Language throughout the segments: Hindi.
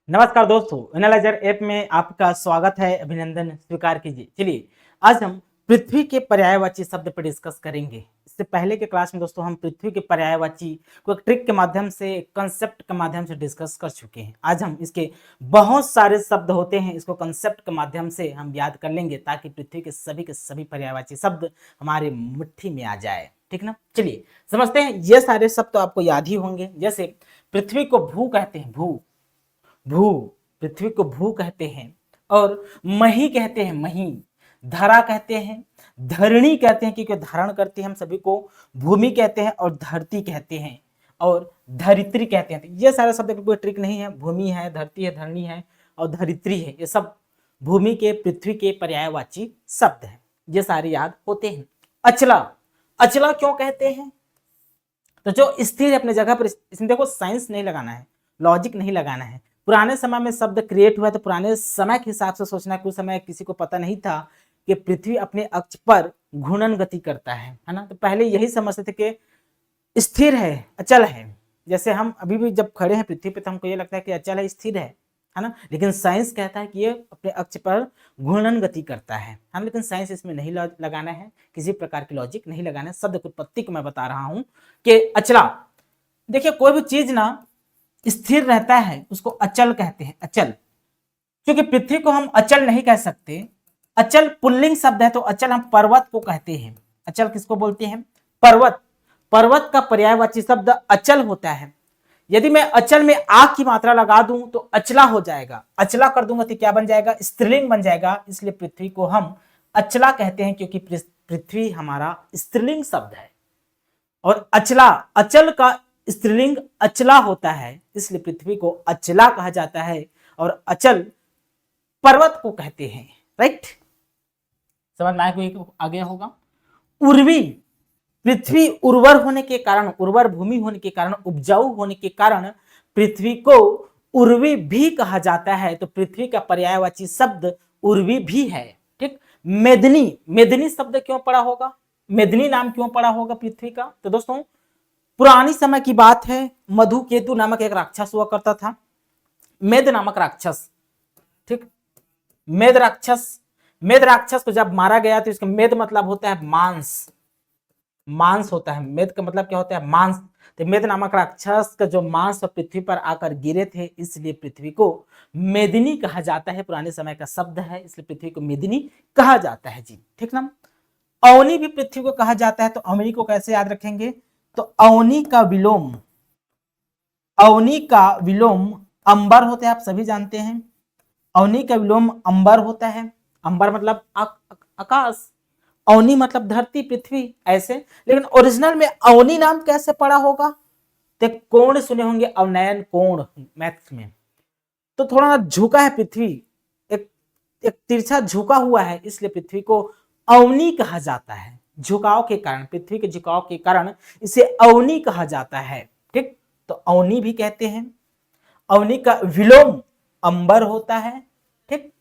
नमस्कार दोस्तों, एनालाइजर ऐप में आपका स्वागत है। अभिनंदन स्वीकार कीजिए। चलिए, आज हम पृथ्वी के पर्यायवाची शब्द पर डिस्कस करेंगे। इससे पहले के क्लास में दोस्तों हम पृथ्वी के पर्यायवाची को एक ट्रिक के माध्यम से, एक कंसेप्ट के माध्यम से डिस्कस कर चुके हैं। आज हम इसके बहुत सारे शब्द होते हैं, इसको कंसेप्ट के माध्यम से हम याद कर लेंगे ताकि पृथ्वी के सभी पर्यायवाची शब्द हमारे मुट्ठी में आ जाए। ठीक ना? चलिए समझते हैं। ये सारे शब्द तो आपको याद ही होंगे। जैसे पृथ्वी को भू कहते हैं, भू भू पृथ्वी को भू कहते हैं, और मही कहते हैं, मही धरा कहते हैं, धरणी कहते हैं क्योंकि धारण करते हैं हम सभी को, भूमि कहते हैं, और धरती कहते हैं, और धरित्री कहते हैं। ये सारे शब्द का कोई ट्रिक नहीं है। भूमि है, धरती है, धरणी है और धरित्री है, ये सब भूमि के, पृथ्वी के पर्यायवाची शब्द हैं। ये सारे याद होते हैं। अचला, अचला क्यों कहते हैं? तो जो स्थिर है अपने जगह पर, इसमें देखो साइंस नहीं लगाना है, लॉजिक नहीं लगाना है। पुराने समय में शब्द क्रिएट हुआ तो पुराने समय के हिसाब से सोचना। कुछ समय किसी को पता नहीं था कि पृथ्वी अपने अक्ष पर घूर्णन गति करता है ना। तो पहले यही समझते थे कि स्थिर है, अचल है। जैसे हम अभी भी जब खड़े हैं पृथ्वी पे तो हमको ये लगता है कि अचल है, स्थिर है ना। लेकिन साइंस कहता है कि ये अपने अक्ष पर घूर्णन गति करता है ना। लेकिन साइंस इसमें नहीं लगाना है, किसी प्रकार की लॉजिक नहीं लगाना है। शब्द की उत्पत्ति को मैं बता रहा हूं कि अचला। देखिए, कोई भी चीज ना स्थिर रहता है उसको अचल कहते हैं, अचल। क्योंकि पृथ्वी को हम अचल नहीं कह सकते। अचल पुल्लिंग शब्द है, तो अचल हम पर्वत को कहते हैं। अचल किसको बोलते हैं? पर्वत। पर्वत का पर्यायवाची शब्द अचल होता है। यदि मैं अचल में आ की मात्रा लगा दूं तो अचला हो जाएगा। अचला कर दूंगा तो क्या बन जाएगा? स्त्रीलिंग बन जाएगा। इसलिए पृथ्वी को हम अचला कहते हैं क्योंकि पृथ्वी हमारा स्त्रीलिंग शब्द है। और अचला, अचल का स्त्रीलिंग अचला होता है, इसलिए पृथ्वी को अचला कहा जाता है। और अचल पर्वत को कहते हैं। राइट, समझ में आ गया होगा। उर्वी, पृथ्वी उर्वर होने के कारण, उर्वर भूमि होने के कारण, उपजाऊ होने के कारण पृथ्वी को उर्वी भी कहा जाता है। तो पृथ्वी का पर्यायवाची शब्द उर्वी भी है। ठीक। मेदिनी, मेदिनी शब्द क्यों पड़ा होगा? मेदिनी नाम क्यों पड़ा होगा पृथ्वी का? तो दोस्तों पुरानी समय की बात है। मधु केतु नामक एक राक्षस हुआ करता था, मेद नामक राक्षस। ठीक, मेद राक्षस। मेद राक्षस को जब मारा गया तो इसका मेद मतलब होता है मांस, मांस होता है। मेद का मतलब क्या होता है? मांस। तो मेद नामक राक्षस का जो मांस पृथ्वी पर आकर गिरे थे, इसलिए पृथ्वी को मेदिनी कहा जाता है। पुराने समय का शब्द है, इसलिए पृथ्वी को मेदिनी कहा जाता है जी। ठीक ना। अवनी भी पृथ्वी को कहा जाता है। तो अवनी को कैसे याद रखेंगे? तो अवनी का विलोम, अवनी का विलोम अंबर होता है, आप सभी जानते हैं। अवनी का विलोम अंबर होता है। अंबर मतलब आकाश, अवनी मतलब धरती, पृथ्वी, ऐसे। लेकिन ओरिजिनल में अवनी नाम कैसे पड़ा होगा? तो कोण सुने होंगे, अवनयन कोण मैथ्स में। तो थोड़ा झुका है पृथ्वी, एक एक तिरछा झुका हुआ है, इसलिए पृथ्वी को अवनी कहा जाता है। झुकाव के कारण, पृथ्वी के झुकाव के कारण इसे अवनी कहा जाता है। ठीक, तो अवनी भी कहते हैं। अवनी का विलोम अंबर होता है। ठीक।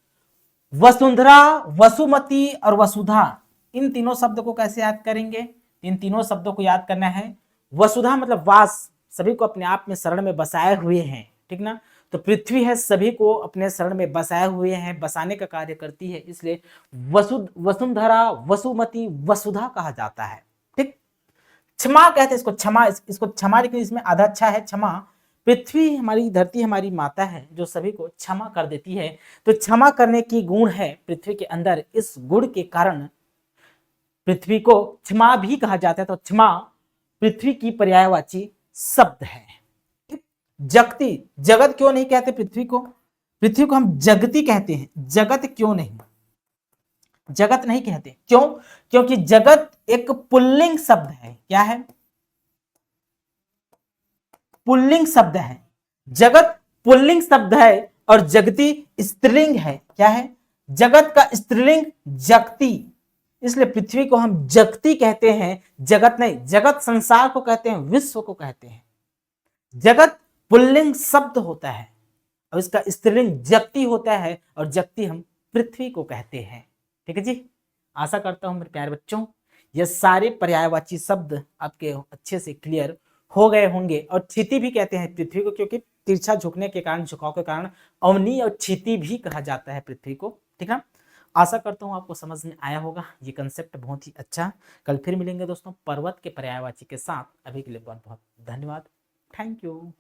वसुंधरा, वसुमती और वसुधा, इन तीनों शब्द को कैसे याद करेंगे? इन तीनों शब्दों को याद करना है। वसुधा मतलब वास, सभी को अपने आप में शरण में बसाए हुए हैं। ठीक ना। तो पृथ्वी है, सभी को अपने शरण में बसाए हुए हैं, बसाने का कार्य करती है, इसलिए वसुंधरा, वसुमती, वसुधा कहा जाता है। ठीक। क्षमा कहते हैं इसको, क्षमा, इसको क्षमा, लेकिन इसमें आधा अच्छा है क्षमा। पृथ्वी हमारी, धरती हमारी माता है जो सभी को क्षमा कर देती है। तो क्षमा करने की गुण है पृथ्वी के अंदर। इस गुण के कारण पृथ्वी को क्षमा भी कहा जाता है। तो क्षमा पृथ्वी की पर्यायवाची शब्द है। जगती, जगत क्यों नहीं कहते पृथ्वी को? पृथ्वी को हम जगती कहते हैं। जगत क्यों नहीं? जगत नहीं कहते, क्यों? क्योंकि जगत एक पुल्लिंग शब्द है। क्या है? पुल्लिंग शब्द है। जगत पुल्लिंग शब्द है और जगती स्त्रीलिंग है। क्या है? जगत का स्त्रीलिंग जगती, इसलिए पृथ्वी को हम जगती कहते हैं, जगत नहीं। जगत संसार को कहते हैं, विश्व को कहते हैं। जगत पुल्लिंग शब्द होता है और इसका स्त्रीलिंग जगती होता है, और जगती हम पृथ्वी को कहते हैं। ठीक है जी। आशा करता हूं मेरे प्यारे बच्चों ये सारे पर्यायवाची शब्द आपके अच्छे से क्लियर हो गए होंगे। और क्षिति भी कहते हैं पृथ्वी को, क्योंकि तिरछा झुकने के कारण, झुकाव के कारण अवनी और क्षिति भी कहा जाता है पृथ्वी को। ठीक है, आशा करता हूँ आपको समझ में आया होगा, ये कंसेप्ट बहुत ही अच्छा। कल फिर मिलेंगे दोस्तों पर्वत के पर्यायवाची के साथ। अभी के लिए बहुत बहुत धन्यवाद। Thank you.